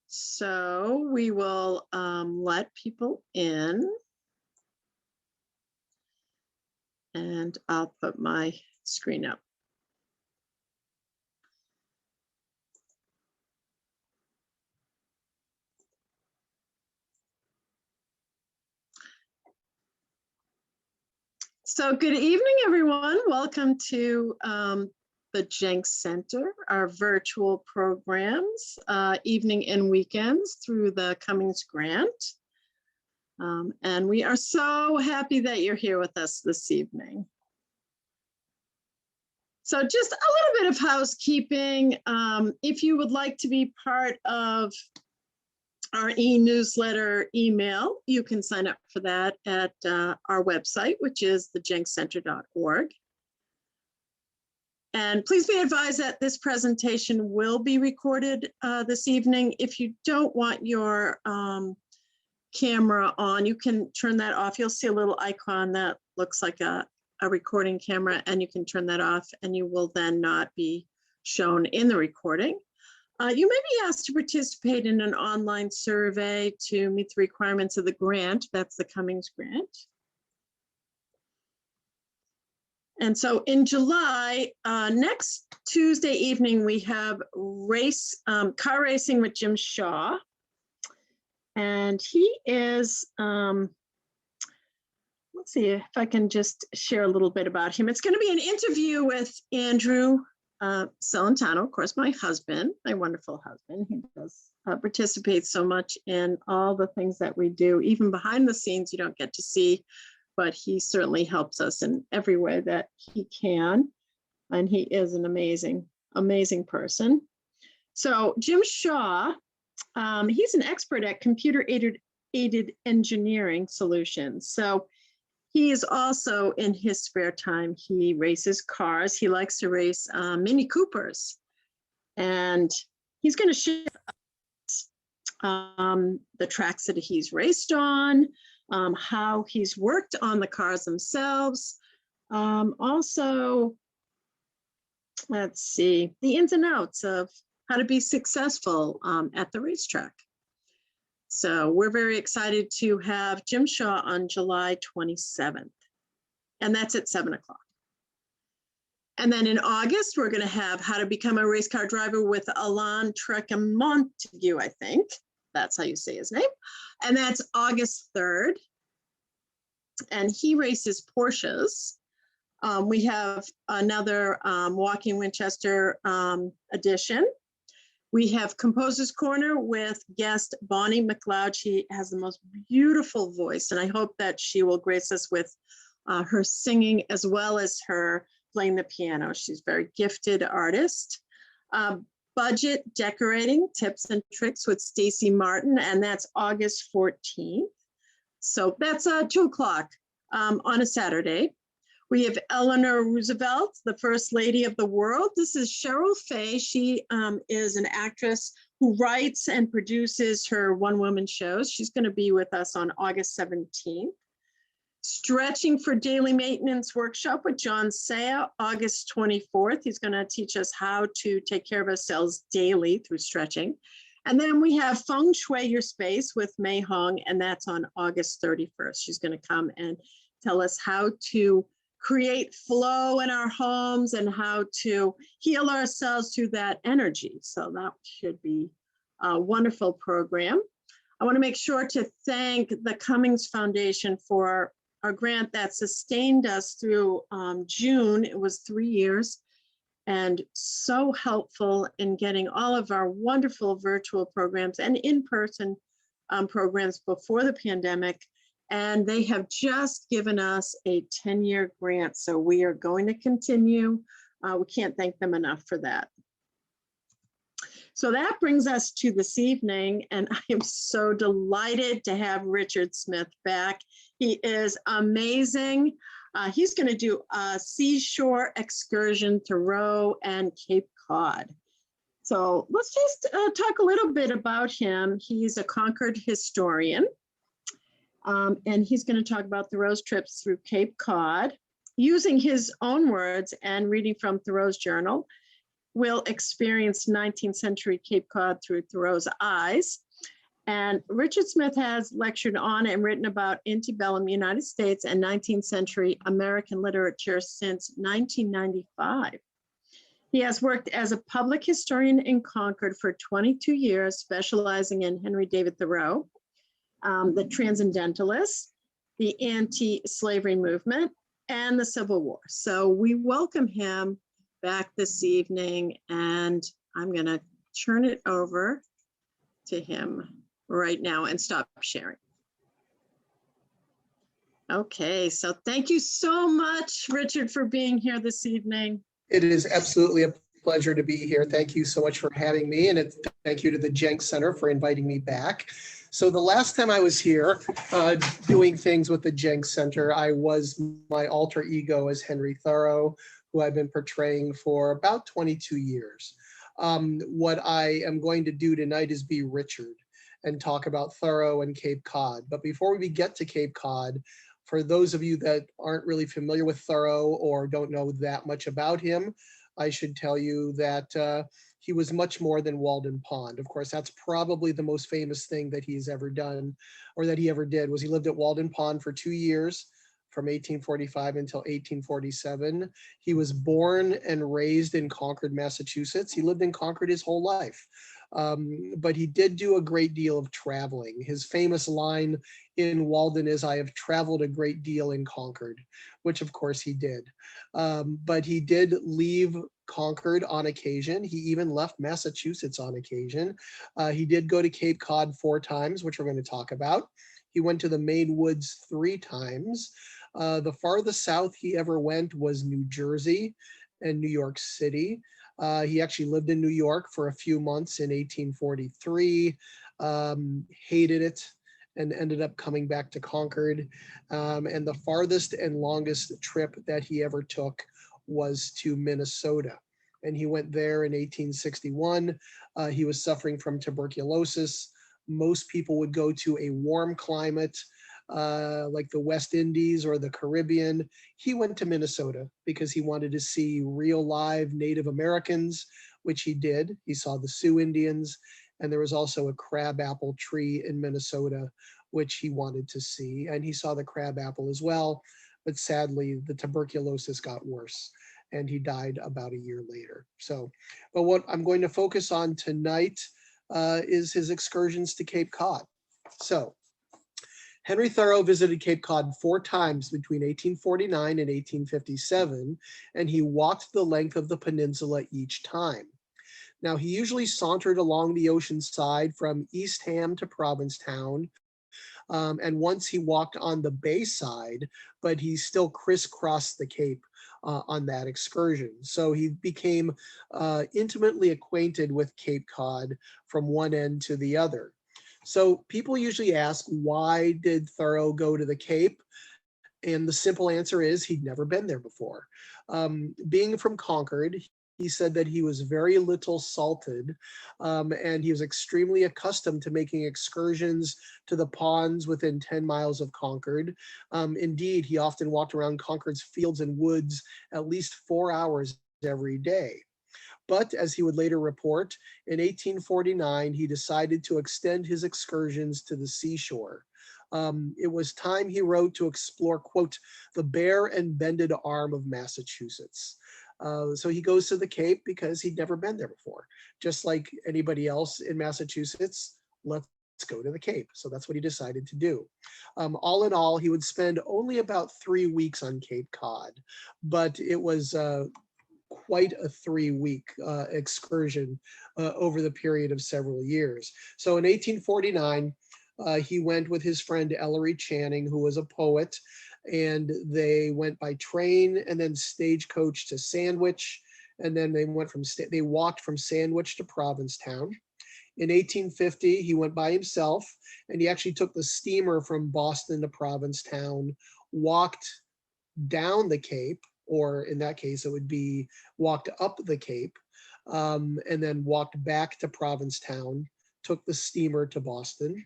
So we will let people in, and I'll put my screen up. So good evening, everyone. Welcome to the Jenks Center, our virtual programs, evening and weekends through the Cummings Grant. And we are so happy that you're here with us this evening. So just a little bit of housekeeping. If you would like to be part of our e-newsletter email, you can sign up for that at our website, which is thejenkscenter.org. And please be advised that this presentation will be recorded this evening. If you don't want your camera on, you can turn that off. You'll see a little icon that looks like a recording camera, and you can turn that off, and you will then not be shown in the recording. You may be asked to participate in an online survey to meet the requirements of the grant. That's the Cummings Grant. And so in July, next Tuesday evening, we have car racing with Jim Shaw. And he is, let's see if I can just share a little bit about him. It's going to be an interview with Andrew Celentano, of course, my husband, my wonderful husband. He does participate so much in all the things that we do, even behind the scenes you don't get to see, but he certainly helps us in every way that he can. And he is an amazing, amazing person. So Jim Shaw, he's an expert at computer-aided engineering solutions. So he is also, in his spare time, he races cars. He likes to race Mini Coopers. And he's going to share the tracks that he's raced on, how he's worked on the cars themselves. Also, let's see, the ins and outs of how to be successful at the racetrack. So we're very excited to have Jim Shaw on July 27th, and that's at 7 o'clock. And then in August, we're going to have How to Become a Race Car Driver with Alain Trecamontague, I think. That's how you say his name. And that's August 3rd. And he races Porsches. We have another Walking Winchester edition. We have Composer's Corner with guest Bonnie McLeod. She has the most beautiful voice, and I hope that she will grace us with her singing as well as her playing the piano. She's a very gifted artist. Budget Decorating Tips and Tricks with Stacy Martin, and that's August 14th. So that's 2 o'clock on a Saturday. We have Eleanor Roosevelt, the First Lady of the World. This is Cheryl Fay. She is an actress who writes and produces her one-woman shows. She's going to be with us on August 17th. Stretching for Daily Maintenance Workshop with John Saya, August 24th. He's going to teach us how to take care of ourselves daily through stretching. And then we have Feng Shui Your Space with Mei Hong, and that's on August 31st. She's going to come and tell us how to create flow in our homes and how to heal ourselves through that energy. So that should be a wonderful program. I want to make sure to thank the Cummings Foundation for our grant that sustained us through June. It was 3 years and so helpful in getting all of our wonderful virtual programs and in-person programs before the pandemic. And they have just given us a 10-year grant. So we are going to continue. We can't thank them enough for that. So that brings us to this evening, and I am so delighted to have Richard Smith back. He is amazing. He's going to do a Seashore, Excursion, Thoreau, and Cape Cod. So let's just talk a little bit about him. He's a Concord historian. And he's going to talk about Thoreau's trips through Cape Cod. using his own words and reading from Thoreau's journal, we'll experience 19th century Cape Cod through Thoreau's eyes. And Richard Smith has lectured on and written about antebellum United States and 19th century American literature since 1995. He has worked as a public historian in Concord for 22 years, specializing in Henry David Thoreau, the Transcendentalists, the anti-slavery movement, and the Civil War. So we welcome him back this evening, and I'm going to turn it over to him right now and stop sharing. Okay, so thank you so much, Richard, for being here this evening. It is absolutely a pleasure to be here. Thank you so much for having me, and thank you to the Jenks Center for inviting me back. So the last time I was here doing things with the Jenks Center, I was my alter ego as Henry Thoreau, who I've been portraying for about 22 years. What I am going to do tonight is be Richard and talk about Thoreau and Cape Cod. But before we get to Cape Cod, for those of you that aren't really familiar with Thoreau or don't know that much about him, I should tell you that he was much more than Waldon Pond. Of course, that's probably the most famous thing that he's ever done, or that he ever did, was he lived at Waldon Pond for 2 years, from 1845 until 1847. He was born and raised in Concord, Massachusetts. He lived in Concord his whole life. But he did do a great deal of traveling. His famous line in Waldon is, "I have traveled a great deal in Concord," which of course he did. But he did leave Concord on occasion. He even left Massachusetts on occasion. He did go to Cape Cod 4 times, which we're going to talk about. He went to the Maine Woods 3 times. The farthest south he ever went was New Jersey and New York City. He actually lived in New York for a few months in 1843, hated it, and ended up coming back to Concord. And the farthest and longest trip that he ever took was to Minnesota. And he went there in 1861. He was suffering from tuberculosis. Most people would go to a warm climate, like the West Indies or the Caribbean. He went to Minnesota because he wanted to see real live Native Americans, which he did. He saw the Sioux Indians, and there was also a crabapple tree in Minnesota, which he wanted to see. And he saw the crabapple as well, but sadly the tuberculosis got worse and he died about a year later. So, but what I'm going to focus on tonight is his excursions to Cape Cod. So, Henry Thoreau visited Cape Cod 4 times between 1849 and 1857, and he walked the length of the peninsula each time. Now, he usually sauntered along the ocean side from Eastham to Provincetown, and once he walked on the bay side, but he still crisscrossed the Cape on that excursion. So he became intimately acquainted with Cape Cod from one end to the other. So people usually ask, why did Thoreau go to the Cape? And the simple answer is he'd never been there before. Being from Concord, he said that he was very little salted, and he was extremely accustomed to making excursions to the ponds within 10 miles of Concord. Indeed, he often walked around Concord's fields and woods at least 4 hours every day. But as he would later report, in 1849, he decided to extend his excursions to the seashore. It was time, he wrote, to explore, quote, the bare and bended arm of Massachusetts. So he goes to the Cape because he'd never been there before. Just like anybody else in Massachusetts, let's go to the Cape. So that's what he decided to do. All in all, he would spend only about 3 weeks on Cape Cod, but it was quite a 3-week excursion over the period of several years. So in 1849, he went with his friend Ellery Channing, who was a poet, and they went by train and then stagecoach to Sandwich, and then they walked from Sandwich to Provincetown. In 1850, he went by himself, and he actually took the steamer from Boston to Provincetown, walked down the Cape, or in that case, it would be walked up the Cape, and then walked back to Provincetown, took the steamer to Boston.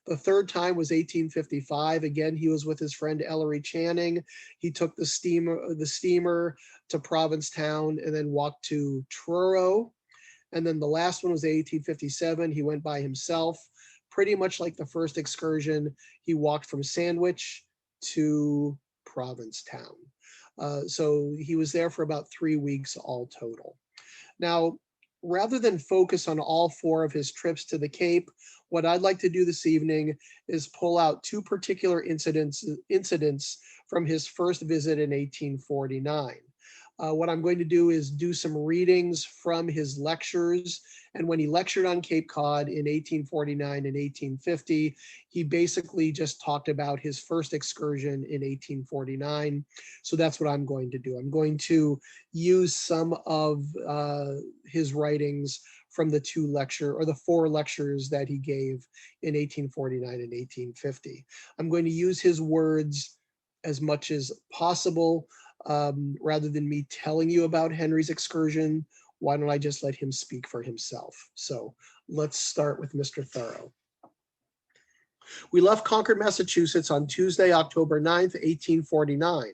The third time was 1855. Again, he was with his friend Ellery Channing. He took the steamer to Provincetown and then walked to Truro. And then the last one was 1857. He went by himself, pretty much like the first excursion. He walked from Sandwich to Provincetown. So he was there for about 3 weeks all total. Now, rather than focus on all 4 of his trips to the Cape, what I'd like to do this evening is pull out 2 particular incidents from his first visit in 1849. What I'm going to do is do some readings from his lectures. And when he lectured on Cape Cod in 1849 and 1850, he basically just talked about his first excursion in 1849. So that's what I'm going to do. I'm going to use some of his writings from the 4 lectures that he gave in 1849 and 1850. I'm going to use his words as much as possible. Rather than me telling you about Henry's excursion, why don't I just let him speak for himself? So let's start with Mr. Thoreau. We left Concord, Massachusetts on Tuesday, October 9th, 1849.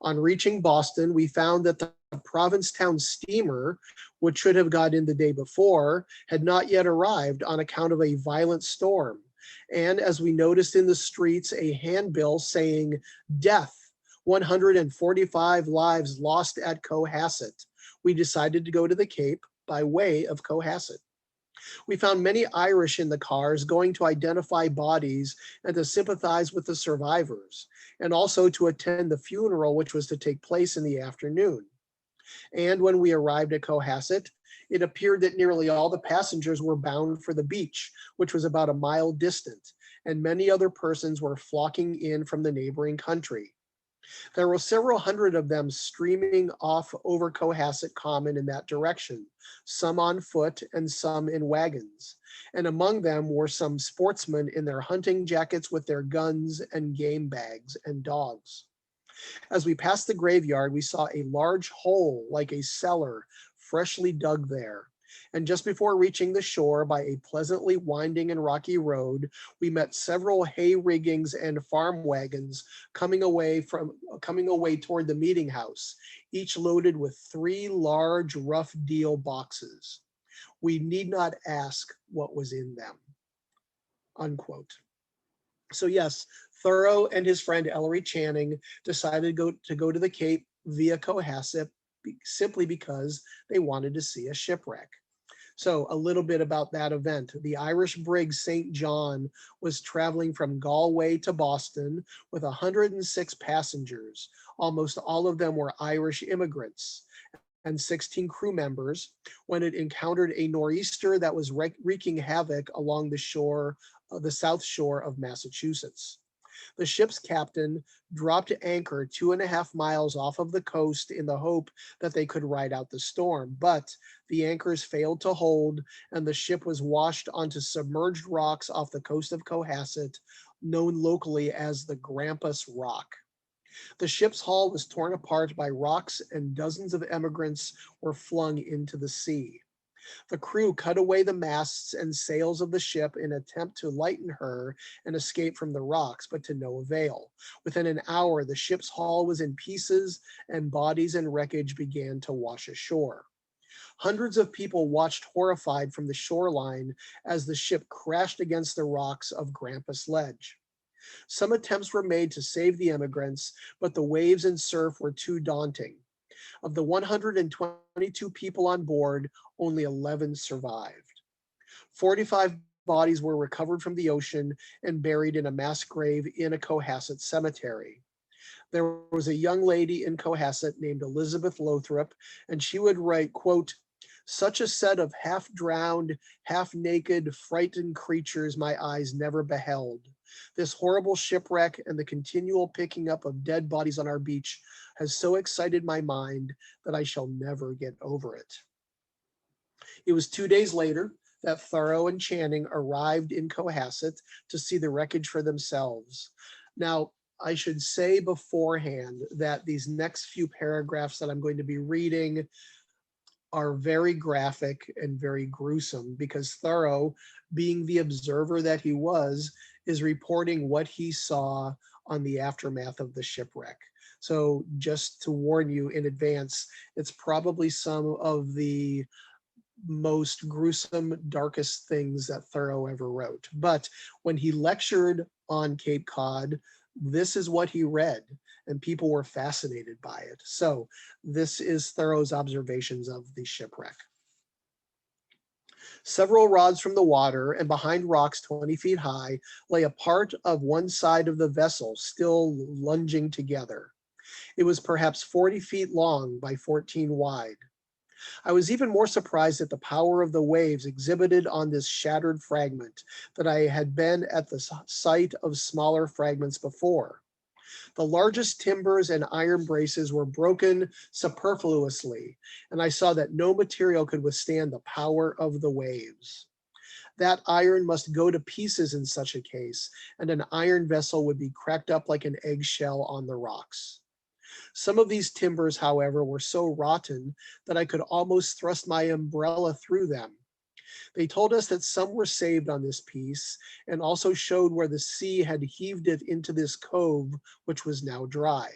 On reaching Boston, we found that the Provincetown steamer, which should have got in the day before, had not yet arrived on account of a violent storm. And as we noticed in the streets, a handbill saying, "Death, 145 lives lost at Cohasset," we decided to go to the Cape by way of Cohasset. We found many Irish in the cars going to identify bodies and to sympathize with the survivors, and also to attend the funeral which was to take place in the afternoon. And when we arrived at Cohasset, it appeared that nearly all the passengers were bound for the beach, which was about a mile distant, and many other persons were flocking in from the neighboring country. There were several hundred of them streaming off over Cohasset Common in that direction, some on foot and some in wagons. And among them were some sportsmen in their hunting jackets with their guns and game bags and dogs. As we passed the graveyard, we saw a large hole like a cellar freshly dug there. And just before reaching the shore by a pleasantly winding and rocky road, we met several hay riggings and farm wagons coming away toward the meeting house, each loaded with 3 large rough deal boxes. We need not ask what was in them. Unquote. So yes, Thoreau and his friend Ellery Channing decided to go to the Cape via Cohasset simply because they wanted to see a shipwreck. So a little bit about that event. The Irish brig St. John was traveling from Galway to Boston with 106 passengers. Almost all of them were Irish immigrants and 16 crew members when it encountered a nor'easter that was wreaking havoc along the south shore of Massachusetts. The ship's captain dropped anchor 2.5 miles off of the coast in the hope that they could ride out the storm, but the anchors failed to hold and the ship was washed onto submerged rocks off the coast of Cohasset, known locally as the Grampus Rock. The ship's hull was torn apart by rocks and dozens of emigrants were flung into the sea. The crew cut away the masts and sails of the ship in an attempt to lighten her and escape from the rocks, but to no avail. Within an hour, the ship's hull was in pieces and bodies and wreckage began to wash ashore. Hundreds of people watched horrified from the shoreline as the ship crashed against the rocks of Grampus Ledge. Some attempts were made to save the immigrants, but the waves and surf were too daunting. Of the 122 people on board, only 11 survived. 45 bodies were recovered from the ocean and buried in a mass grave in a Cohasset cemetery. There was a young lady in Cohasset named Elizabeth Lothrop, and she would write, quote, "Such a set of half-drowned, half-naked, frightened creatures my eyes never beheld. This horrible shipwreck and the continual picking up of dead bodies on our beach has so excited my mind that I shall never get over it." It was 2 days later that Thoreau and Channing arrived in Cohasset to see the wreckage for themselves. Now, I should say beforehand that these next few paragraphs that I'm going to be reading are very graphic and very gruesome because Thoreau, being the observer that he was, is reporting what he saw on the aftermath of the shipwreck. So just to warn you in advance, it's probably some of the most gruesome, darkest things that Thoreau ever wrote. But when he lectured on Cape Cod, this is what he read, and people were fascinated by it. So this is Thoreau's observations of the shipwreck. Several rods from the water and behind rocks 20 feet high lay a part of one side of the vessel still lunging together. It was perhaps 40 feet long by 14 wide. I was even more surprised at the power of the waves exhibited on this shattered fragment than I had been at the sight of smaller fragments before. The largest timbers and iron braces were broken superfluously, and I saw that no material could withstand the power of the waves. That iron must go to pieces in such a case, and an iron vessel would be cracked up like an eggshell on the rocks. Some of these timbers, however, were so rotten that I could almost thrust my umbrella through them. They told us that some were saved on this piece, and also showed where the sea had heaved it into this cove, which was now dry.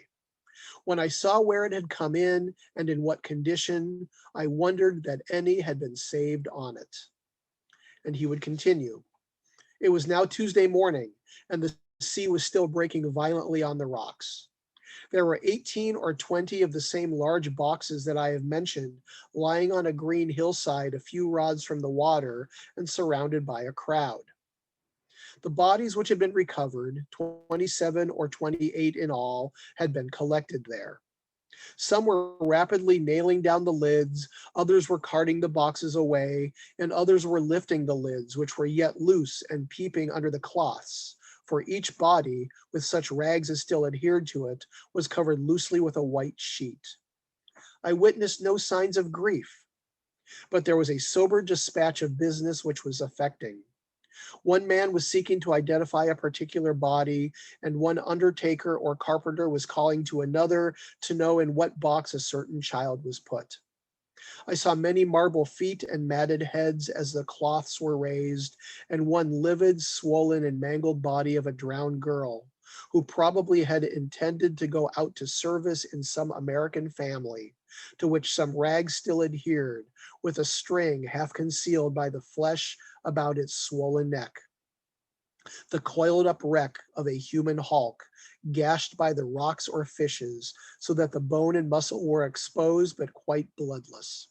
When I saw where it had come in and in what condition, I wondered that any had been saved on it. And he would continue. It was now Tuesday morning, and the sea was still breaking violently on the rocks. There were 18 or 20 of the same large boxes that I have mentioned, lying on a green hillside a few rods from the water and surrounded by a crowd. The bodies which had been recovered, 27 or 28 in all, had been collected there. Some were rapidly nailing down the lids, others were carting the boxes away, and others were lifting the lids, which were yet loose and peeping under the cloths. For each body, with such rags as still adhered to it, was covered loosely with a white sheet. I witnessed no signs of grief, but there was a sober dispatch of business which was affecting. One man was seeking to identify a particular body, and one undertaker or carpenter was calling to another to know in what box a certain child was put. I saw many marble feet and matted heads as the cloths were raised, and one livid, swollen, and mangled body of a drowned girl, who probably had intended to go out to service in some American family, to which some rags still adhered, with a string half concealed by the flesh about its swollen neck. The coiled up wreck of a human hulk, gashed by the rocks or fishes, so that the bone and muscle were exposed but quite bloodless.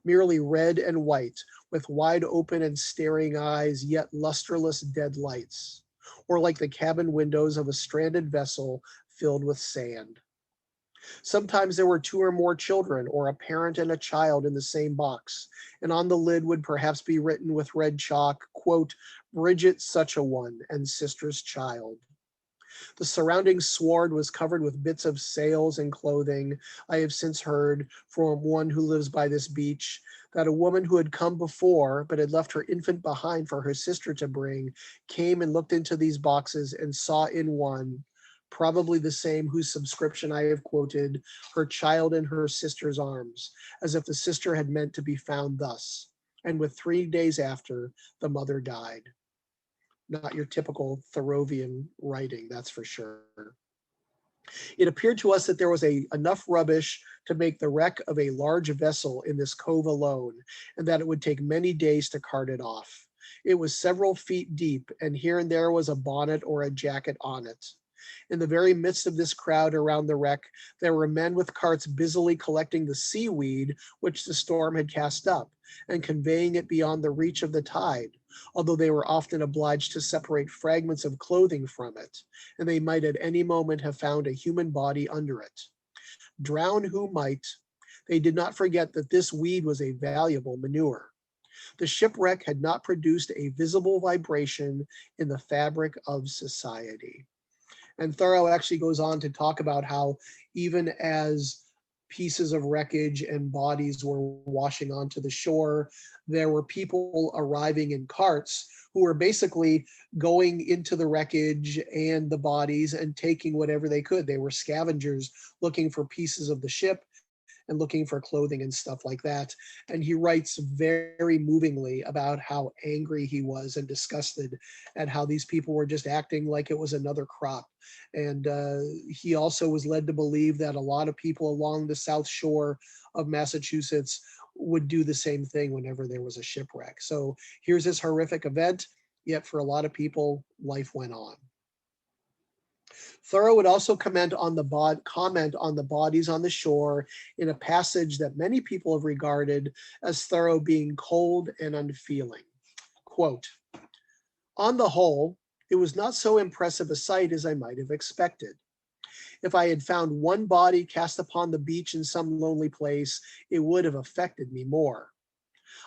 Merely red and white, with wide open and staring eyes, yet lusterless dead lights, or like the cabin windows of a stranded vessel filled with sand. Sometimes there were 2 or more children, or a parent and a child in the same box, and on the lid would perhaps be written with red chalk, quote, Bridget such a one, and sister's child. The surrounding sward was covered with bits of sails and clothing. I have since heard from one who lives by this beach that a woman who had come before but had left her infant behind for her sister to bring came and looked into these boxes and saw in one, probably the same whose subscription I have quoted, her child in her sister's arms, as if the sister had meant to be found thus. And with 3 days after, the mother died. Not your typical Thoreauvian writing, that's for sure. It appeared to us that there was enough rubbish to make the wreck of a large vessel in this cove alone, and that it would take many days to cart it off. It was several feet deep, and here and there was a bonnet or a jacket on it. In the very midst of this crowd around the wreck, there were men with carts busily collecting the seaweed which the storm had cast up, and conveying it beyond the reach of the tide, although they were often obliged to separate fragments of clothing from it, and they might at any moment have found a human body under it. Drown who might, they did not forget that this weed was a valuable manure. The shipwreck had not produced a visible vibration in the fabric of society. And Thoreau actually goes on to talk about how even as pieces of wreckage and bodies were washing onto the shore, there were people arriving in carts who were basically going into the wreckage and the bodies and taking whatever they could. They were scavengers looking for pieces of the ship, and looking for clothing and stuff like that. And he writes very movingly about how angry he was and disgusted at how these people were just acting like it was another crop. And he also was led to believe that a lot of people along the South Shore of Massachusetts would do the same thing whenever there was a shipwreck. So here's this horrific event, yet for a lot of people, life went on. Thoreau would also comment on the bodies on the shore in a passage that many people have regarded as Thoreau being cold and unfeeling. Quote, "On the whole, it was not so impressive a sight as I might have expected. If I had found one body cast upon the beach in some lonely place, it would have affected me more.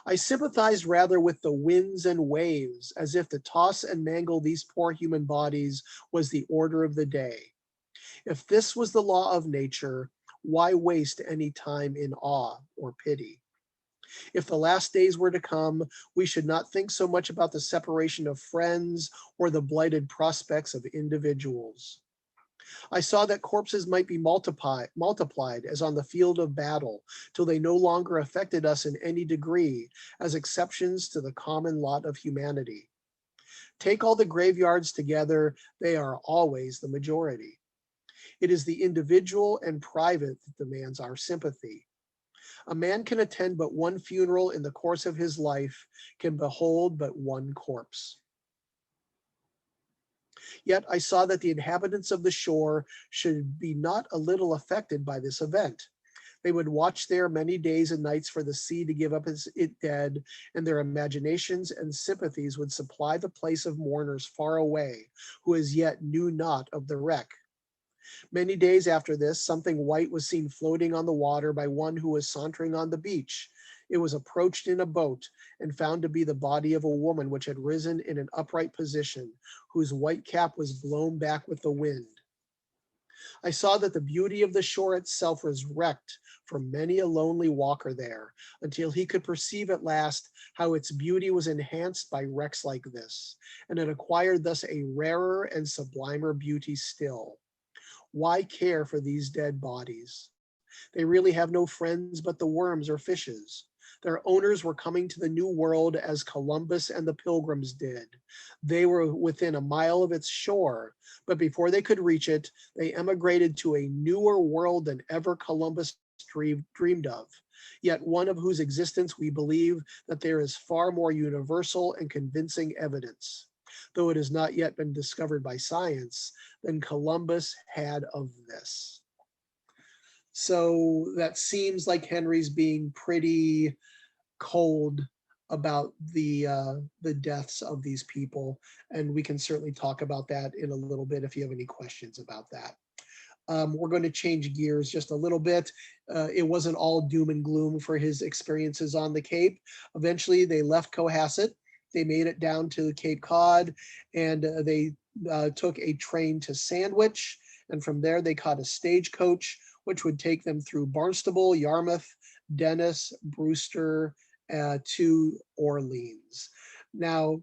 I sympathized rather with the winds and waves, as if to toss and mangle these poor human bodies was the order of the day. If this was the law of nature, why waste any time in awe or pity? If the last days were to come, we should not think so much about the separation of friends or the blighted prospects of individuals. I saw that corpses might be multiplied as on the field of battle, till they no longer affected us in any degree, as exceptions to the common lot of humanity. Take all the graveyards together, they are always the majority. It is the individual and private that demands our sympathy. A man can attend but one funeral in the course of his life, can behold but one corpse. Yet I saw that the inhabitants of the shore should be not a little affected by this event. They would watch there many days and nights for the sea to give up its dead, and their imaginations and sympathies would supply the place of mourners far away, who as yet knew not of the wreck. Many days after this, something white was seen floating on the water by one who was sauntering on the beach. It was approached in a boat and found to be the body of a woman which had risen in an upright position, whose white cap was blown back with the wind. I saw that the beauty of the shore itself was wrecked for many a lonely walker there, until he could perceive at last how its beauty was enhanced by wrecks like this, and it acquired thus a rarer and sublimer beauty still. Why care for these dead bodies? They really have no friends but the worms or fishes. Their owners were coming to the New World as Columbus and the Pilgrims did. They were within a mile of its shore, but before they could reach it, they emigrated to a newer world than ever Columbus dreamed of, yet one of whose existence we believe that there is far more universal and convincing evidence, though it has not yet been discovered by science, than Columbus had of this." So that seems like Henry's being pretty cold about the deaths of these people, and we can certainly talk about that in a little bit if you have any questions about that. We're going to change gears just a little bit. It wasn't all doom and gloom for his experiences on the Cape. Eventually, they left Cohasset. They made it down to Cape Cod, and they took a train to Sandwich, and from there they caught a stagecoach, which would take them through Barnstable, Yarmouth, Dennis, Brewster, to Orleans. Now,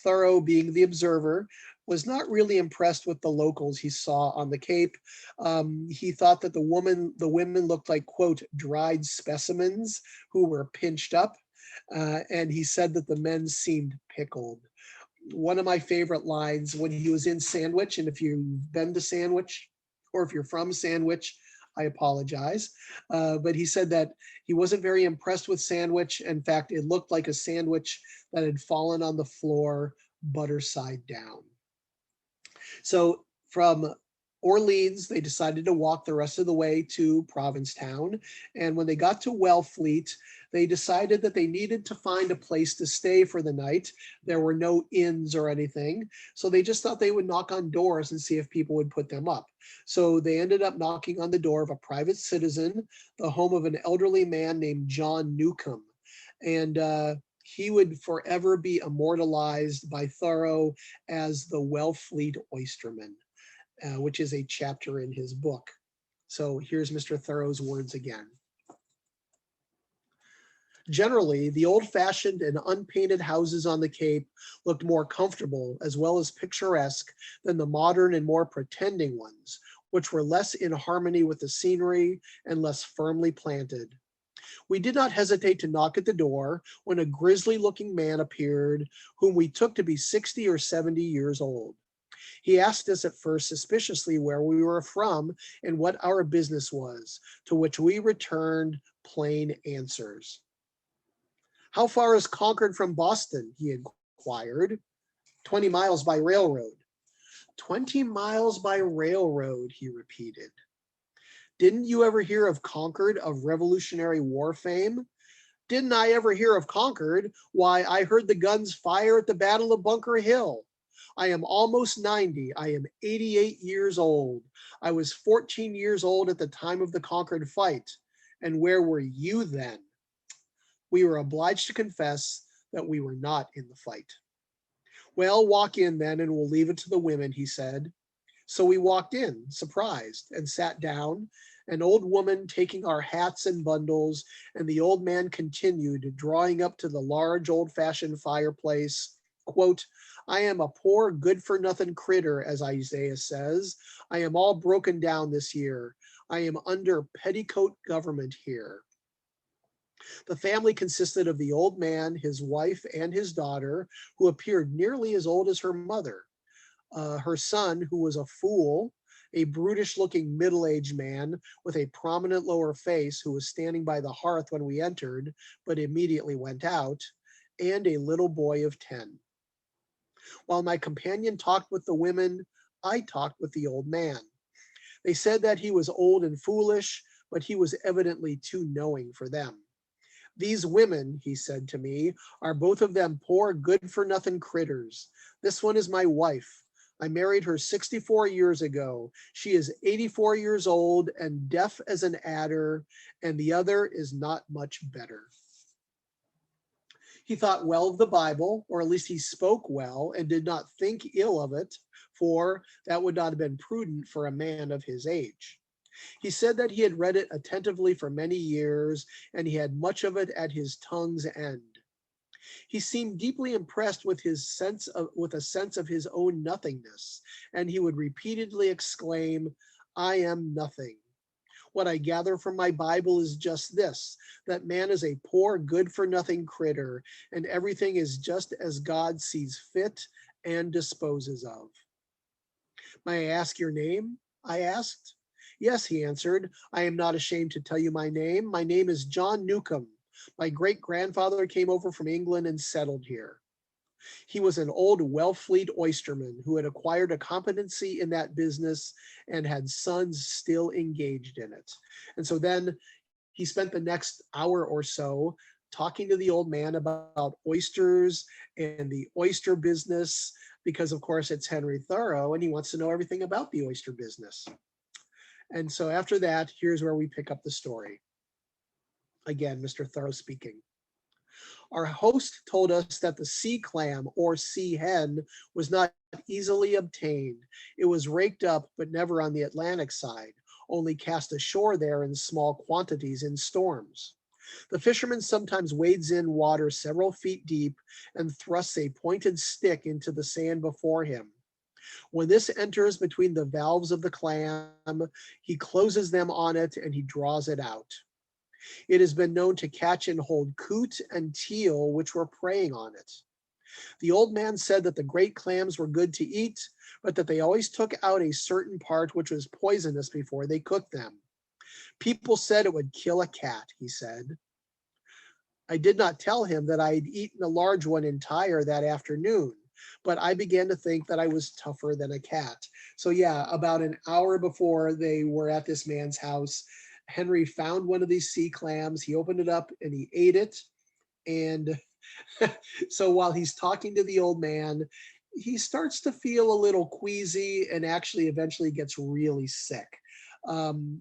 Thoreau, being the observer, was not really impressed with the locals he saw on the Cape. He thought that the women looked like, quote, dried specimens who were pinched up, and he said that the men seemed pickled. One of my favorite lines when he was in Sandwich, and if you've been to Sandwich, or if you're from Sandwich, I apologize. But he said that he wasn't very impressed with Sandwich. In fact, it looked like a sandwich that had fallen on the floor, butter side down. So from Orleans, they decided to walk the rest of the way to Provincetown. And when they got to Wellfleet, they decided that they needed to find a place to stay for the night. There were no inns or anything. So they just thought they would knock on doors and see if people would put them up. So they ended up knocking on the door of a private citizen, the home of an elderly man named John Newcomb. And he would forever be immortalized by Thoreau as the Wellfleet oysterman, which is a chapter in his book. So here's Mr. Thoreau's words again. Generally, the old-fashioned and unpainted houses on the Cape looked more comfortable as well as picturesque than the modern and more pretending ones, which were less in harmony with the scenery and less firmly planted. We did not hesitate to knock at the door when a grisly-looking man appeared, whom we took to be 60 or 70 years old. He asked us at first suspiciously where we were from and what our business was, to which we returned plain answers. "How far is Concord from Boston?" he inquired. 20 miles by railroad." 20 miles by railroad, he repeated. "Didn't you ever hear of Concord, of Revolutionary War fame?" "Didn't I ever hear of Concord? Why, I heard the guns fire at the Battle of Bunker Hill. I am almost 90. I am 88 years old. I was 14 years old at the time of the Concord fight. And where were you then?" We were obliged to confess that we were not in the fight. "Well, walk in then, and we'll leave it to the women," he said. So we walked in, surprised, and sat down, an old woman taking our hats and bundles, and the old man continued, drawing up to the large old-fashioned fireplace, quote, "I am a poor good-for-nothing critter, as Isaiah says. I am all broken down this year. I am under petticoat government here." The family consisted of the old man, his wife, and his daughter, who appeared nearly as old as her mother. Her son, who was a fool, a brutish-looking middle-aged man with a prominent lower face, who was standing by the hearth when we entered, but immediately went out, and a little boy of 10. While my companion talked with the women, I talked with the old man. They said that he was old and foolish, but he was evidently too knowing for them. "These women," he said to me, "are both of them poor good-for-nothing critters. This one is my wife. I married her 64 years ago. She is 84 years old and deaf as an adder, and the other is not much better." He thought well of the Bible, or at least he spoke well and did not think ill of it, for that would not have been prudent for a man of his age. He said that he had read it attentively for many years, and he had much of it at his tongue's end. He seemed deeply impressed with a sense of his own nothingness, and he would repeatedly exclaim, "I am nothing. What I gather from my Bible is just this, that man is a poor good-for-nothing critter, and everything is just as God sees fit and disposes of." "May I ask your name?" I asked. "Yes," he answered. "I am not ashamed to tell you my name. My name is John Newcomb. My great-grandfather came over from England and settled here." He was an old Wellfleet oysterman who had acquired a competency in that business and had sons still engaged in it. And so then he spent the next hour or so talking to the old man about oysters and the oyster business, because of course it's Henry Thoreau and he wants to know everything about the oyster business. And so after that, here's where we pick up the story. Again, Mr. Thoreau speaking. "Our host told us that the sea clam or sea hen was not easily obtained. It was raked up, but never on the Atlantic side, only cast ashore there in small quantities in storms. The fisherman sometimes wades in water several feet deep and thrusts a pointed stick into the sand before him. When this enters between the valves of the clam, he closes them on it and he draws it out. It has been known to catch and hold coot and teal, which were preying on it. The old man said that the great clams were good to eat, but that they always took out a certain part which was poisonous before they cooked them. People said it would kill a cat," he said. I did not tell him that I had eaten a large one entire that afternoon, but I began to think that I was tougher than a cat. So yeah, about an hour before they were at this man's house, Henry found one of these sea clams. He opened it up and he ate it. And so while he's talking to the old man, he starts to feel a little queasy and actually eventually gets really sick.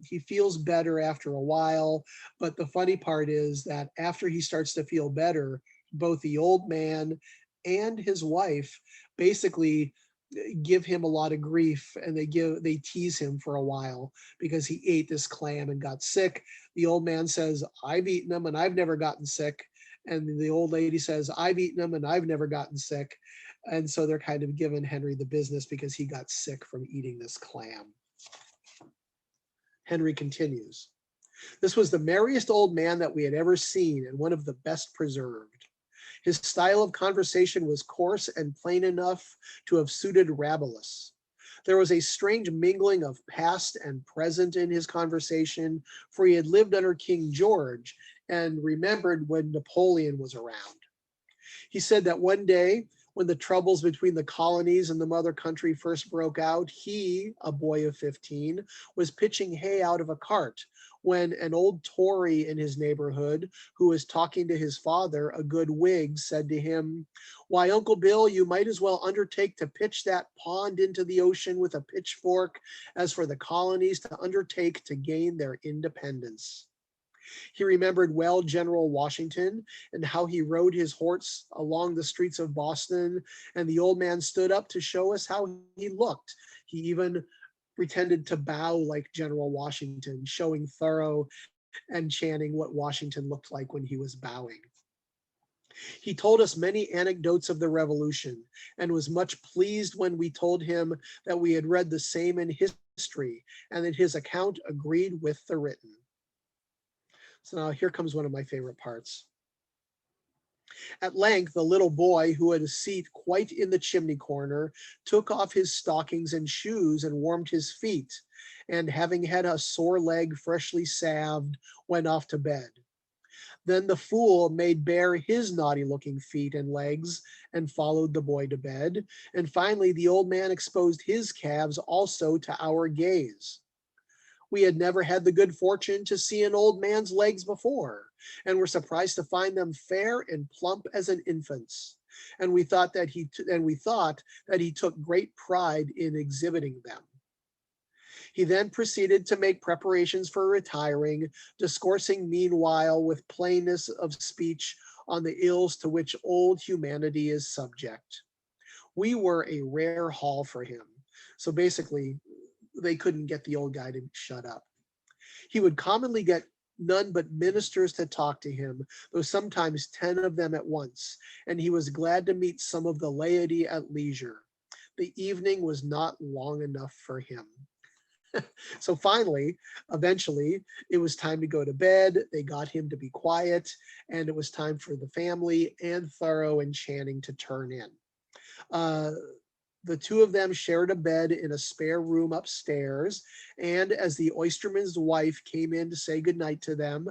He feels better after a while, but the funny part is that after he starts to feel better, both the old man and his wife basically give him a lot of grief, and they tease him for a while because he ate this clam and got sick. The old man says, "I've eaten them and I've never gotten sick." And the old lady says, "I've eaten them and I've never gotten sick." And so they're kind of giving Henry the business because he got sick from eating this clam. Henry continues. This was the merriest old man that we had ever seen and one of the best preserved. His style of conversation was coarse and plain enough to have suited Rabelais. There was a strange mingling of past and present in his conversation, for he had lived under King George and remembered when Napoleon was around. He said that one day, when the troubles between the colonies and the mother country first broke out, he, a boy of 15, was pitching hay out of a cart when an old Tory in his neighborhood, who was talking to his father, a good Whig, said to him, "Why, Uncle Bill, you might as well undertake to pitch that pond into the ocean with a pitchfork as for the colonies to undertake to gain their independence." He remembered well General Washington and how he rode his horse along the streets of Boston, and the old man stood up to show us how he looked. He even pretended to bow like General Washington, showing Thoreau and chanting what Washington looked like when he was bowing. He told us many anecdotes of the Revolution and was much pleased when we told him that we had read the same in history and that his account agreed with the written. So now here comes one of my favorite parts. At length, the little boy, who had a seat quite in the chimney corner, took off his stockings and shoes and warmed his feet, and having had a sore leg freshly salved, went off to bed. Then the fool made bare his naughty-looking feet and legs and followed the boy to bed, and finally the old man exposed his calves also to our gaze. We had never had the good fortune to see an old man's legs before, and were surprised to find them fair and plump as an infant's. And we thought that he took great pride in exhibiting them. He then proceeded to make preparations for retiring, discoursing meanwhile with plainness of speech on the ills to which old humanity is subject. We were a rare haul for him. So basically, they couldn't get the old guy to shut up. He would commonly get none but ministers to talk to him, though sometimes 10 of them at once, and he was glad to meet some of the laity at leisure. The evening was not long enough for him. So finally, eventually, it was time to go to bed. They got him to be quiet, and it was time for the family and Thoreau and Channing to turn in. The two of them shared a bed in a spare room upstairs, and as the oysterman's wife came in to say goodnight to them,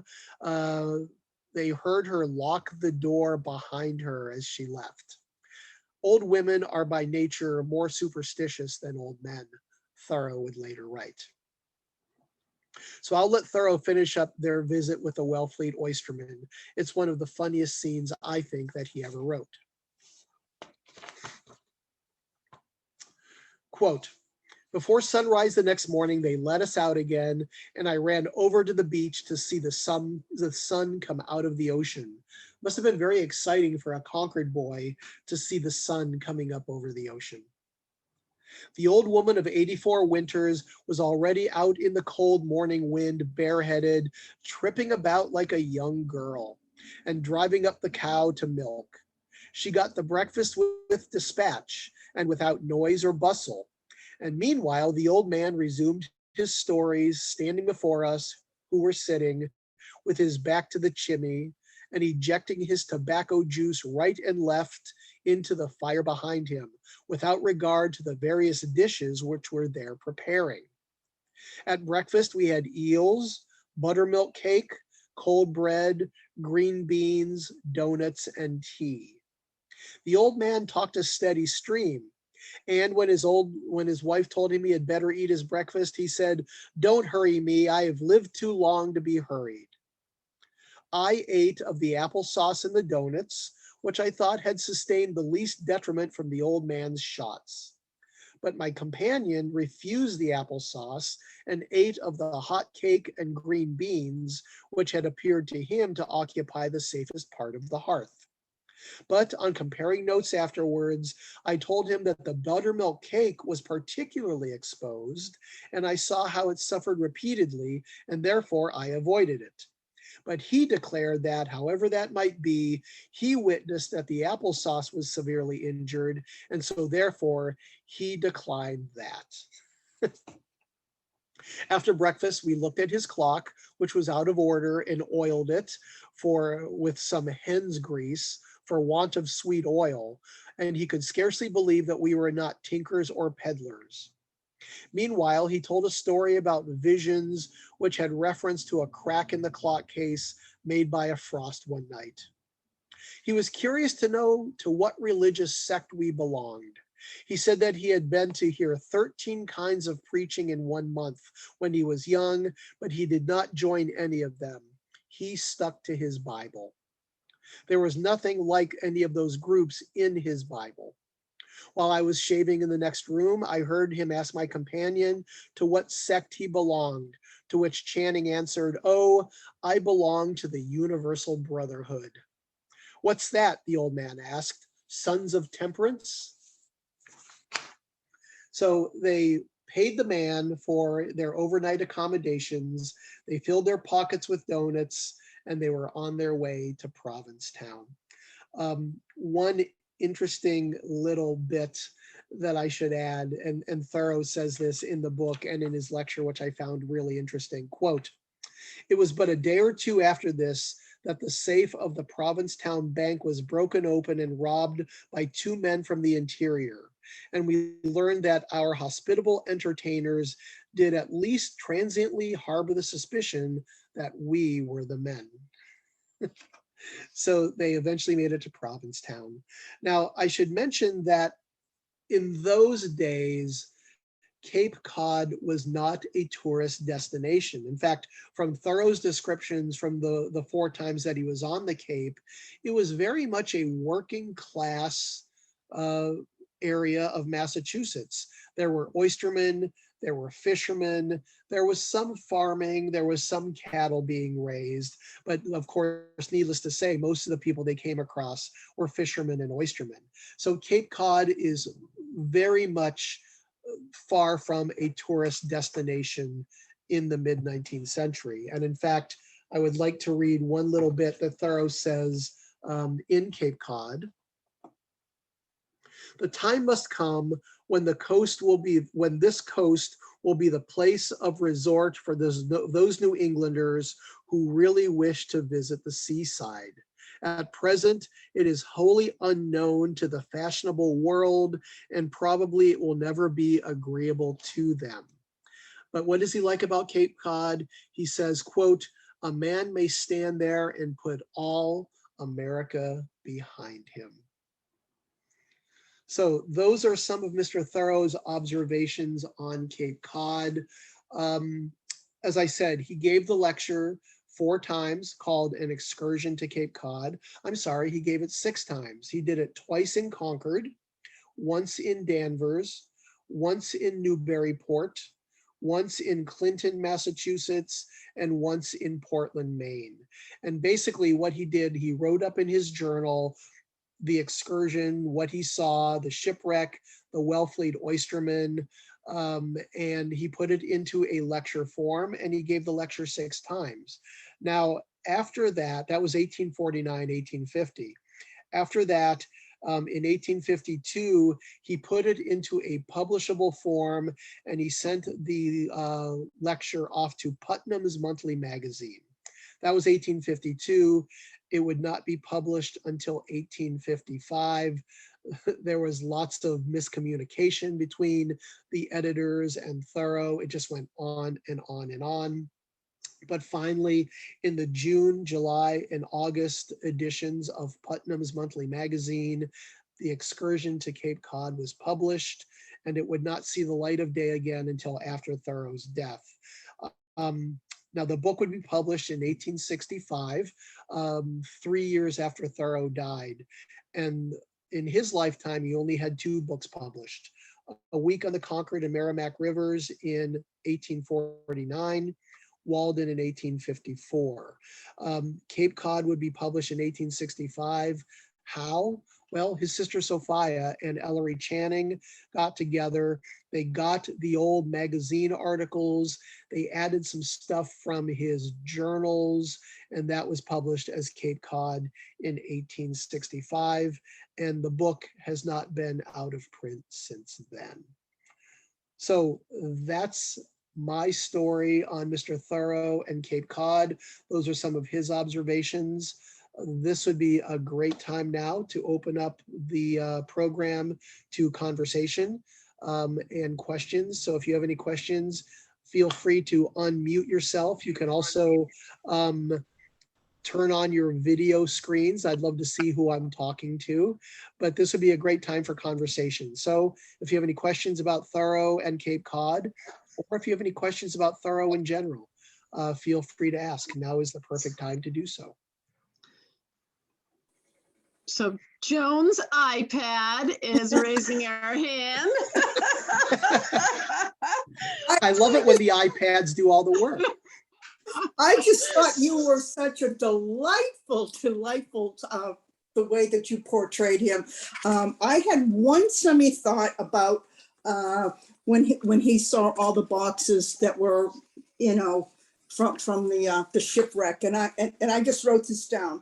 they heard her lock the door behind her as she left. Old women are by nature more superstitious than old men, Thoreau would later write. So I'll let Thoreau finish up their visit with the Wellfleet oysterman. It's one of the funniest scenes, I think, that he ever wrote. Quote, "Before sunrise the next morning, they let us out again, and I ran over to the beach to see the sun come out of the ocean. Must have been very exciting for a Concord boy to see the sun coming up over the ocean. The old woman of 84 winters was already out in the cold morning wind, bareheaded, tripping about like a young girl, and driving up the cow to milk. She got the breakfast with dispatch and without noise or bustle. And meanwhile, the old man resumed his stories, standing before us, who were sitting, with his back to the chimney, and ejecting his tobacco juice right and left into the fire behind him, without regard to the various dishes which were there preparing. At breakfast, we had eels, buttermilk cake, cold bread, green beans, donuts, and tea. The old man talked a steady stream, and when his wife told him he had better eat his breakfast, he said, 'Don't hurry me, I have lived too long to be hurried.' I ate of the applesauce and the donuts, which I thought had sustained the least detriment from the old man's shots. But my companion refused the applesauce and ate of the hot cake and green beans, which had appeared to him to occupy the safest part of the hearth. But on comparing notes afterwards, I told him that the buttermilk cake was particularly exposed, and I saw how it suffered repeatedly, and therefore I avoided it. But he declared that, however that might be, he witnessed that the applesauce was severely injured, and so therefore he declined that." After breakfast, we looked at his clock, which was out of order, and oiled it with some hen's grease for want of sweet oil, and he could scarcely believe that we were not tinkers or peddlers. Meanwhile, he told a story about visions which had reference to a crack in the clock case made by a frost one night. He was curious to know to what religious sect we belonged. He said that he had been to hear 13 kinds of preaching in 1 month when he was young, but he did not join any of them. He stuck to his Bible. There was nothing like any of those groups in his Bible. While I was shaving in the next room, I heard him ask my companion to what sect he belonged, to which Channing answered, "Oh, I belong to the Universal Brotherhood." "What's that?" the old man asked. "Sons of Temperance?" So they paid the man for their overnight accommodations. They filled their pockets with donuts, and they were on their way to Provincetown. One interesting little bit that I should add, and Thoreau says this in the book and in his lecture, which I found really interesting, quote, "It was but a day or two after this that the safe of the Provincetown Bank was broken open and robbed by 2 men from the interior. And we learned that our hospitable entertainers did at least transiently harbor the suspicion that we were the men." So they eventually made it to Provincetown. Now, I should mention that in those days, Cape Cod was not a tourist destination. In fact, from Thoreau's descriptions from the 4 times that he was on the Cape, it was very much a working class area of Massachusetts. There were oystermen, there were fishermen, there was some farming, there was some cattle being raised, but of course, needless to say, most of the people they came across were fishermen and oystermen. So Cape Cod is very much far from a tourist destination in the mid-19th century. And in fact, I would like to read one little bit that Thoreau says in Cape Cod. "The time must come when this coast will be the place of resort for those New Englanders who really wish to visit the seaside. At present, it is wholly unknown to the fashionable world, and probably it will never be agreeable to them." But what does he like about Cape Cod? He says, quote, "A man may stand there and put all America behind him." So those are some of Mr. Thoreau's observations on Cape Cod. As I said, he gave the lecture 4 times called An Excursion to Cape Cod. I'm sorry, he gave it 6 times. He did it twice in Concord, once in Danvers, once in Newburyport, once in Clinton, Massachusetts, and once in Portland, Maine. And basically what he did, he wrote up in his journal the excursion, what he saw, the shipwreck, the Wellfleet oystermen, and he put it into a lecture form, and he gave the lecture 6 times. Now, after that, that was 1849, 1850. After that, in 1852, he put it into a publishable form, and he sent the lecture off to Putnam's Monthly Magazine. That was 1852. It would not be published until 1855. There was lots of miscommunication between the editors and Thoreau. It just went on and on and on. But finally, in the June, July, and August editions of Putnam's Monthly Magazine, The Excursion to Cape Cod was published, and it would not see the light of day again until after Thoreau's death. Now, the book would be published in 1865, 3 years after Thoreau died. And in his lifetime, he only had 2 books published. A Week on the Concord and Merrimack Rivers in 1849, Waldon in 1854. Cape Cod would be published in 1865. How? Well, his sister Sophia and Ellery Channing got together. They got the old magazine articles. They added some stuff from his journals, and that was published as Cape Cod in 1865. And the book has not been out of print since then. So that's my story on Mr. Thoreau and Cape Cod. Those are some of his observations. This would be a great time now to open up the program to conversation and questions. So if you have any questions, feel free to unmute yourself. You can also turn on your video screens. I'd love to see who I'm talking to, but this would be a great time for conversation. So if you have any questions about Thoreau and Cape Cod, or if you have any questions about Thoreau in general, feel free to ask. Now is the perfect time to do so. So Joan's iPad is raising her hand. I love it when the iPads do all the work. I just thought you were such a delightful, the way that you portrayed him. I had one semi thought about when he saw all the boxes that were, from the shipwreck, and I just wrote this down.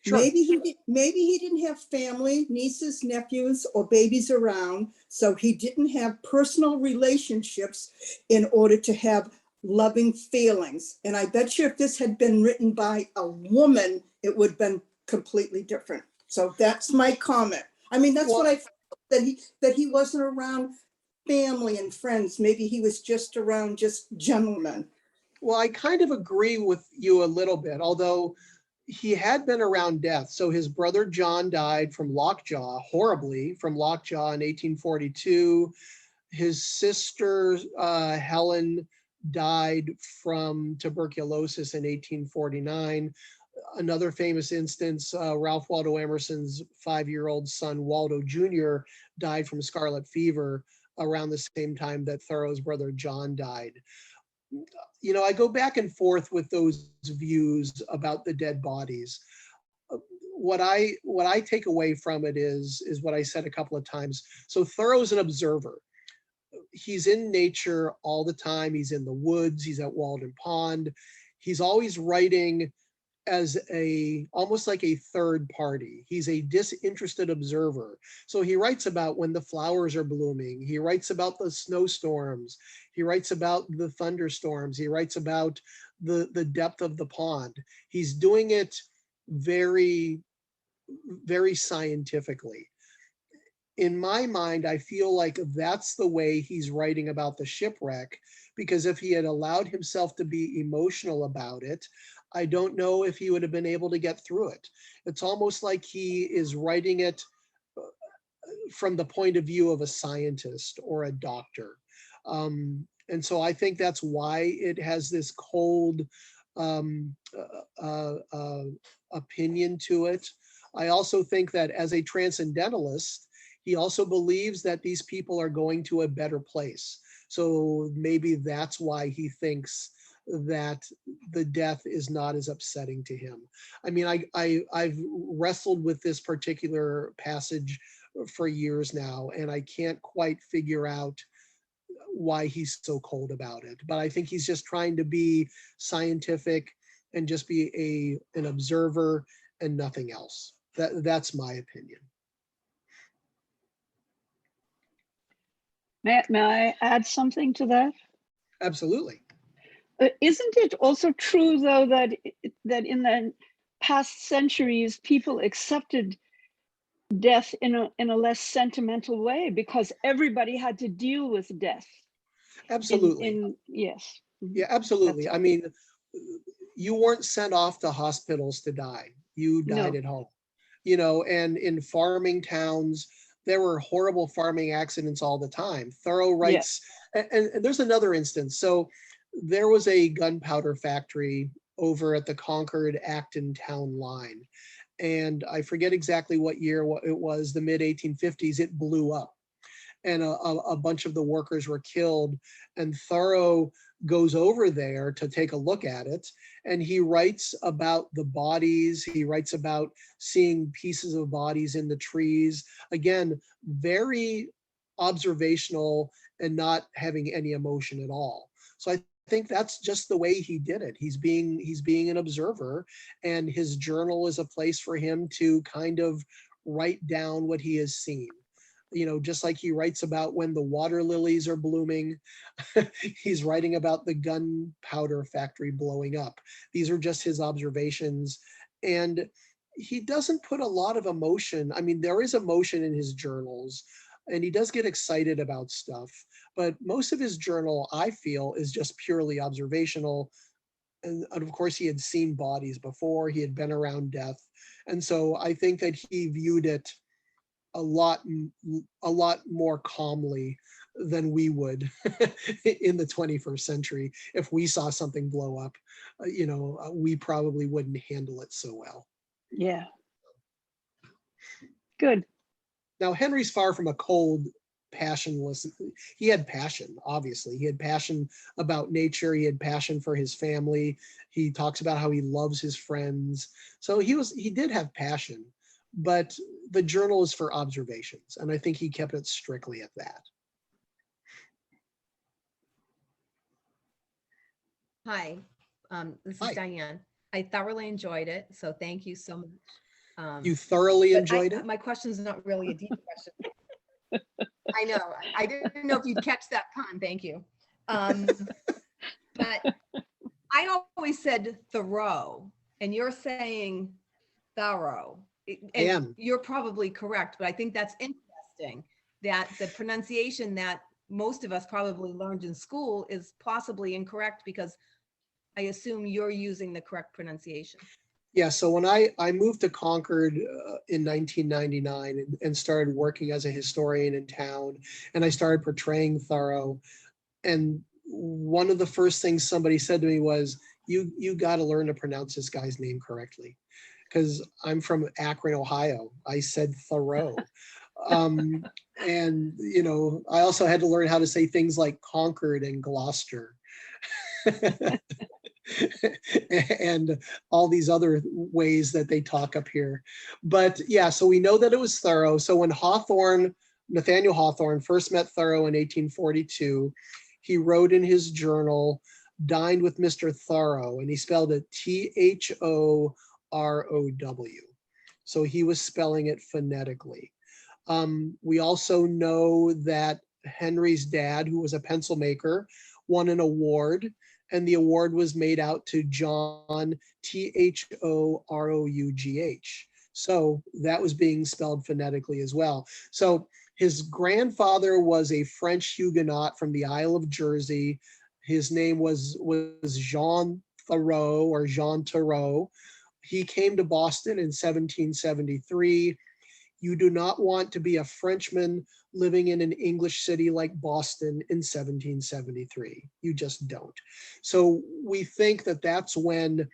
Sure. Maybe he didn't have family, nieces, nephews, or babies around, so he didn't have personal relationships in order to have loving feelings. And I bet you if this had been written by a woman, it would have been completely different. So that's my comment. I mean, that's what I felt, that he wasn't around family and friends. Maybe he was just around just gentlemen. Well, I kind of agree with you a little bit, although he had been around death. So his brother John died from lockjaw, horribly, from lockjaw in 1842. His sister Helen died from tuberculosis in 1849. Another famous instance, Ralph Waldo Emerson's 5-year-old son, Waldo Jr., died from scarlet fever around the same time that Thoreau's brother John died. I go back and forth with those views about the dead bodies. What I take away from it is what I said a couple of times. So Thoreau's an observer. He's in nature all the time. He's in the woods. He's at Waldon Pond. He's always writing as almost like a third party. He's a disinterested observer. So he writes about when the flowers are blooming. He writes about the snowstorms. He writes about the thunderstorms. He writes about the depth of the pond. He's doing it very, very scientifically. In my mind, I feel like that's the way he's writing about the shipwreck, because if he had allowed himself to be emotional about it, I don't know if he would have been able to get through it. It's almost like he is writing it from the point of view of a scientist or a doctor. And so I think that's why it has this cold opinion to it. I also think that as a transcendentalist, he also believes that these people are going to a better place. So maybe that's why he thinks that the death is not as upsetting to him. I mean, I've wrestled with this particular passage for years now, and I can't quite figure out why he's so cold about it. But I think he's just trying to be scientific and just be an observer and nothing else. That's my opinion. May I add something to that? Absolutely. Isn't it also true, though, that in the past centuries, people accepted death in a less sentimental way because everybody had to deal with death? Absolutely. Yes. Yeah, absolutely. I mean, you weren't sent off to hospitals to die. You died at home. And in farming towns, there were horrible farming accidents all the time. Thoreau writes, and there's another instance. So there was a gunpowder factory over at the Concord Acton town line. And I forget exactly what year it was, the mid 1850s, it blew up. And a bunch of the workers were killed. And Thoreau goes over there to take a look at it. And he writes about the bodies. He writes about seeing pieces of bodies in the trees. Again, very observational and not having any emotion at all. So I think that's just the way he did it. He's being an observer, and his journal is a place for him to kind of write down what he has seen. just like he writes about when the water lilies are blooming, he's writing about the gunpowder factory blowing up. These are just his observations. And he doesn't put a lot of emotion. I mean, there is emotion in his journals, and he does get excited about stuff, but most of his journal, I feel, is just purely observational. And of course, he had seen bodies before, he had been around death. And so I think that he viewed it a lot more calmly than we would in the 21st century. If we saw something blow up, we probably wouldn't handle it so well. Yeah. Good. Now, Henry's far from a cold, passionless. He had passion, obviously. He had passion about nature. He had passion for his family. He talks about how he loves his friends. So he did have passion, but the journal is for observations. And I think he kept it strictly at that. Hi, this is Hi. Diane. I thoroughly enjoyed it, so thank you so much. You thoroughly But enjoyed it? My question is not really a deep question. I know, I didn't know if you'd catch that pun, thank you. But I always said Thoreau, and you're saying Thoreau. And you're probably correct, but I think that's interesting that the pronunciation that most of us probably learned in school is possibly incorrect, because I assume you're using the correct pronunciation. Yeah, so when I moved to Concord in 1999 and started working as a historian in town, and I started portraying Thoreau, and one of the first things somebody said to me was, you got to learn to pronounce this guy's name correctly, because I'm from Akron, Ohio. I said Thoreau. And, I also had to learn how to say things like Concord and Gloucester. And all these other ways that they talk up here. But yeah, so we know that it was Thoreau. So when Nathaniel Hawthorne first met Thoreau in 1842, he wrote in his journal, dined with Mr. Thoreau, and he spelled it Thorow. So he was spelling it phonetically. We also know that Henry's dad, who was a pencil maker, won an award, and the award was made out to John Thorough. So that was being spelled phonetically as well. So his grandfather was a French Huguenot from the Isle of Jersey. His name was Jean Thoreau or Jean Thoreau. He came to Boston in 1773. You do not want to be a Frenchman living in an English city like Boston in 1773. You just don't. So we think that that's when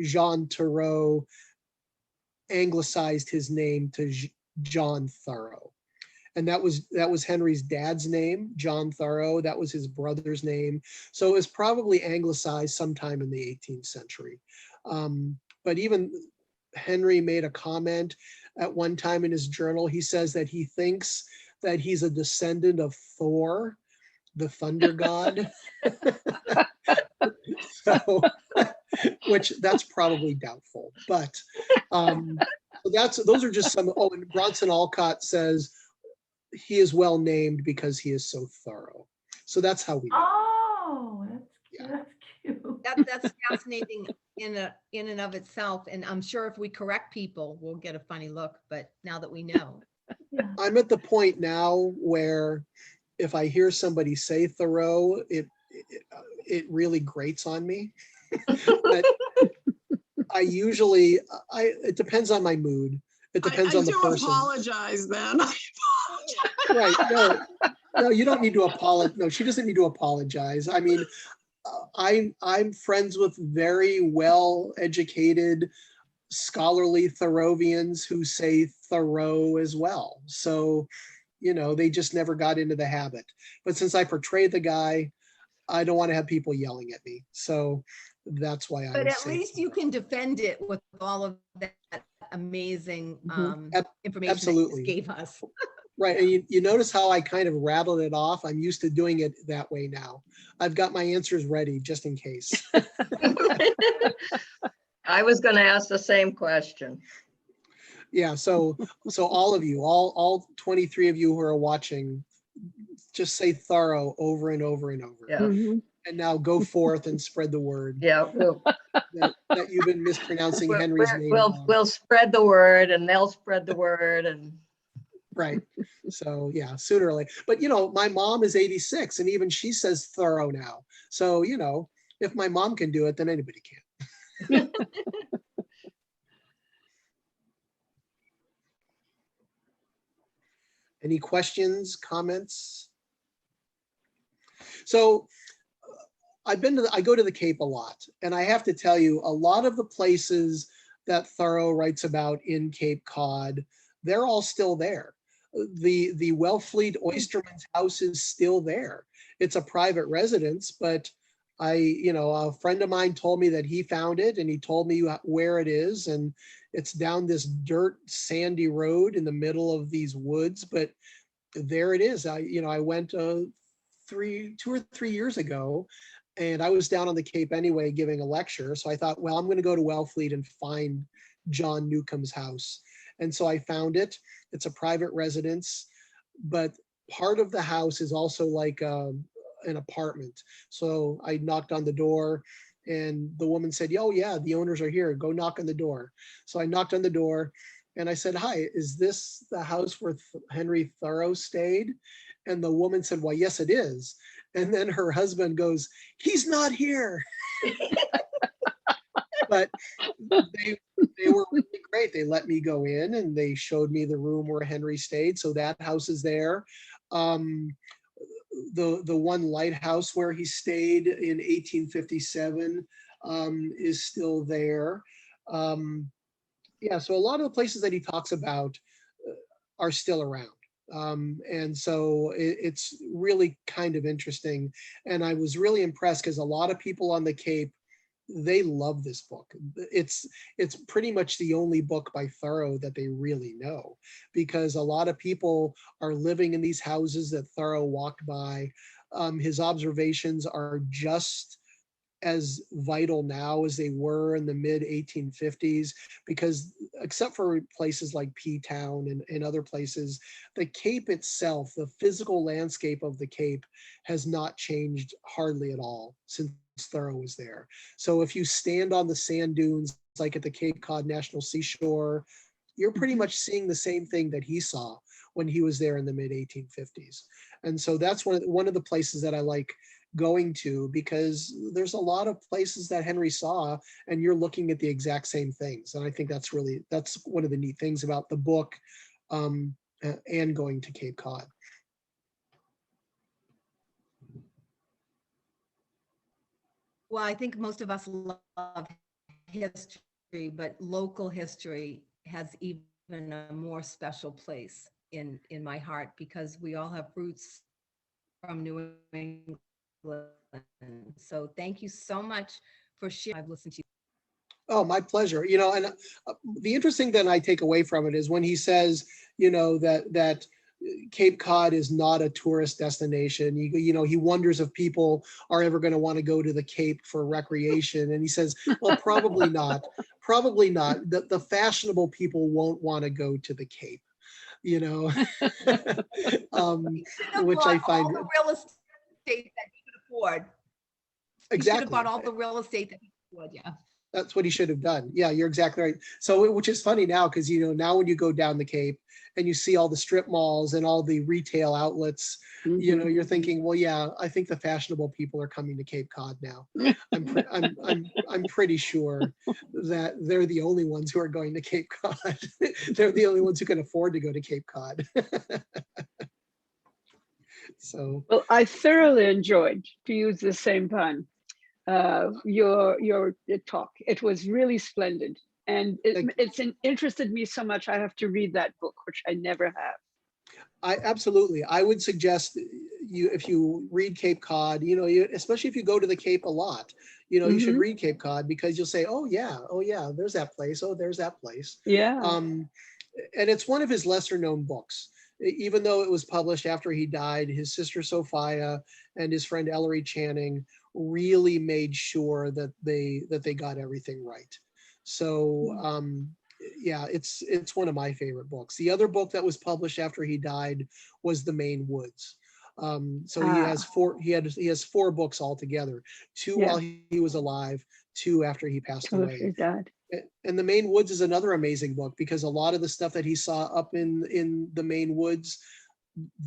Jean Thoreau anglicized his name to John Thoreau. And that was Henry's dad's name, John Thoreau. That was his brother's name. So it was probably anglicized sometime in the 18th century. But even Henry made a comment at one time in his journal. He says that he thinks that he's a descendant of Thor, the thunder god. So, which that's probably doubtful, but those are just some. Oh, and Bronson Alcott says he is well named because he is so thorough. So that's how we know. Oh, that's cute. That's fascinating in and of itself. And I'm sure if we correct people, we'll get a funny look, but now that we know. Yeah. I'm at the point now where if I hear somebody say Thoreau, it really grates on me. But it depends on my mood. It depends on the person. I do apologize then. Right, no, you don't need to apologize. No, she doesn't need to apologize. I mean, I'm friends with very well-educated, scholarly Thoreauvians who say Thoreau as well. So, they just never got into the habit. But since I portray the guy, I don't want to have people yelling at me. So that's why I. But at least you can defend it with all of that amazing information Absolutely. that you gave us. Right, and you notice how I kind of rattled it off. I'm used to doing it that way now. I've got my answers ready just in case. I was going to ask the same question. Yeah, so all of you, all 23 of you who are watching, just say Thoreau over and over and over. Yeah. Mhm. And now go forth and spread the word Yeah, that you've been mispronouncing Henry's name wrong. we'll spread the word and they'll spread the word and Right. So yeah, sooner or later. But my mom is 86 and even she says Thoreau now. So, if my mom can do it, then anybody can. Any questions, comments? So I go to the Cape a lot, and I have to tell you, a lot of the places that Thoreau writes about in Cape Cod, they're all still there. The Wellfleet oysterman's house is still there. It's a private residence, but a friend of mine told me that he found it, and he told me where it is, and it's down this dirt sandy road in the middle of these woods, but there it is. I went 2 or 3 years ago, and I was down on the Cape anyway giving a lecture. So I thought, well, I'm going to go to Wellfleet and find John Newcomb's house. And so I found it. It's a private residence, but part of the house is also like an apartment. So I knocked on the door and the woman said, oh yeah, the owners are here. Go knock on the door. So I knocked on the door and I said, hi, is this the house where Henry Thoreau stayed? And the woman said, well, yes, it is. And then her husband goes, he's not here. But they were really great. They let me go in and they showed me the room where Henry stayed. So that house is there. The one lighthouse where he stayed in 1857 is still there. Yeah, so a lot of the places that he talks about are still around. And so it's really kind of interesting. And I was really impressed because a lot of people on the Cape, they love this book. It's pretty much the only book by Thoreau that they really know, because a lot of people are living in these houses that Thoreau walked by. His observations are just as vital now as they were in the mid 1850s, because except for places like P-Town and other places, the Cape itself, the physical landscape of the Cape has not changed hardly at all since Thoreau was there. So if you stand on the sand dunes, like at the Cape Cod National Seashore, you're pretty much seeing the same thing that he saw when he was there in the mid 1850s. And so that's one of the places that I like going to, because there's a lot of places that Henry saw and you're looking at the exact same things. And I think that's one of the neat things about the book and going to Cape Cod. Well, I think most of us love history, but local history has even a more special place in my heart, because we all have roots from New England. So thank you so much for sharing. I've listened to you. Oh, my pleasure. And the interesting thing I take away from it is when he says, that Cape Cod is not a tourist destination. He wonders if people are ever going to want to go to the Cape for recreation. And he says, well, probably not. Probably not. The fashionable people won't want to go to the Cape, which I find all the real estate that he could afford. Exactly. He should have bought all the real estate that he could, yeah. That's what he should have done. Yeah, you're exactly right. So, which is funny now, because, now when you go down the Cape and you see all the strip malls and all the retail outlets, you're thinking, well, yeah, I think the fashionable people are coming to Cape Cod now. I'm pretty sure that they're the only ones who are going to Cape Cod. They're the only ones who can afford to go to Cape Cod. So, well, I thoroughly enjoyed, to use the same pun, your talk. It was really splendid, and it's interested me so much. I have to read that book, which I never have. Absolutely. I would suggest if you read Cape Cod, especially if you go to the Cape a lot, you should read Cape Cod, because you'll say, oh yeah, there's that place. Oh, there's that place. Yeah. And it's one of his lesser known books. Even though it was published after he died, his sister Sophia and his friend Ellery Channing really made sure that they got everything right. So, yeah, it's one of my favorite books. The other book that was published after he died was The Maine Woods. So he has four books altogether, two Yeah. while he was alive, two after he passed Till away. he died. And The Maine Woods is another amazing book because a lot of the stuff that he saw up in the Maine Woods,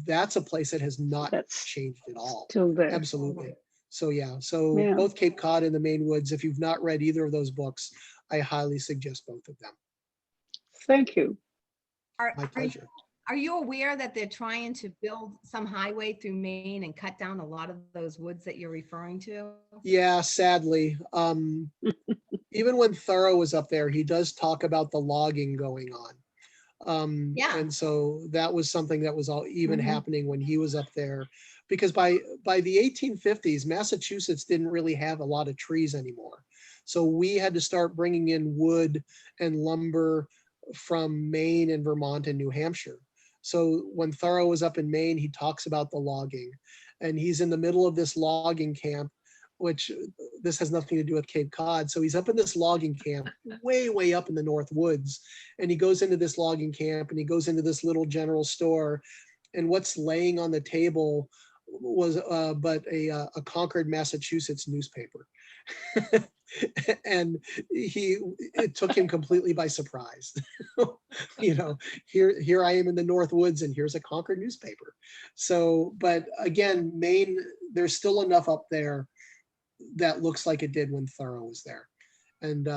that's a place that has not That's changed at all. Still there. Absolutely. So yeah, so Yeah. both Cape Cod and the Maine Woods, if you've not read either of those books, I highly suggest both of them. Thank you. My pleasure. Are you aware that they're trying to build some highway through Maine and cut down a lot of those woods that you're referring to? Yeah, sadly. Even when Thoreau was up there, he does talk about the logging going on. Yeah. And so that was something that was all even Mhm. happening when he was up there, because by the 1850s, Massachusetts didn't really have a lot of trees anymore. So we had to start bringing in wood and lumber from Maine and Vermont and New Hampshire. So when Thoreau was up in Maine, he talks about the logging, and he's in the middle of this logging camp, which this has nothing to do with Cape Cod. So he's up in this logging camp way, way up in the North Woods. And he goes into this logging camp and he goes into this little general store. And what's laying on the table was but a Concord, Massachusetts newspaper. And it took him completely by surprise. You know, here I am in the North Woods and here's a Concord newspaper. So, but again, Maine, there's still enough up there that looks like it did when Thoreau was there. And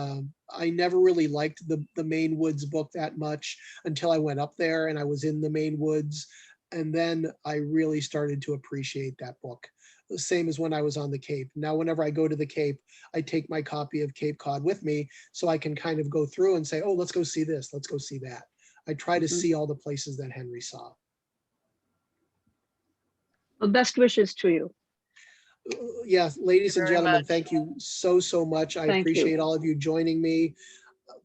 I never really liked the Maine Woods book that much until I went up there and I was in the Maine Woods. And then I really started to appreciate that book. The same as when I was on the Cape. Now, whenever I go to the Cape, I take my copy of Cape Cod with me so I can kind of go through and say, oh, let's go see this, let's go see that. I try to see all the places that Henry saw. Well, best wishes to you. Yeah, ladies and very gentlemen, much. thank you so much. I Thank you. appreciate all of you joining me.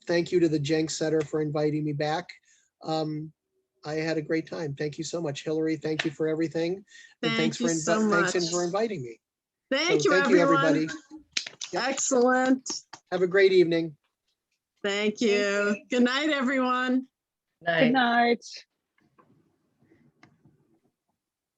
Thank you to the Jenks Center for inviting me back. I had a great time. Thank you so much, Hillary. Thank you for everything. And Thank you so much. thanks for inviting me. Thank So you, thank you, everyone. everybody. Yep. Excellent. Have a great evening. Thank you. Good night, everyone. Night. Good night.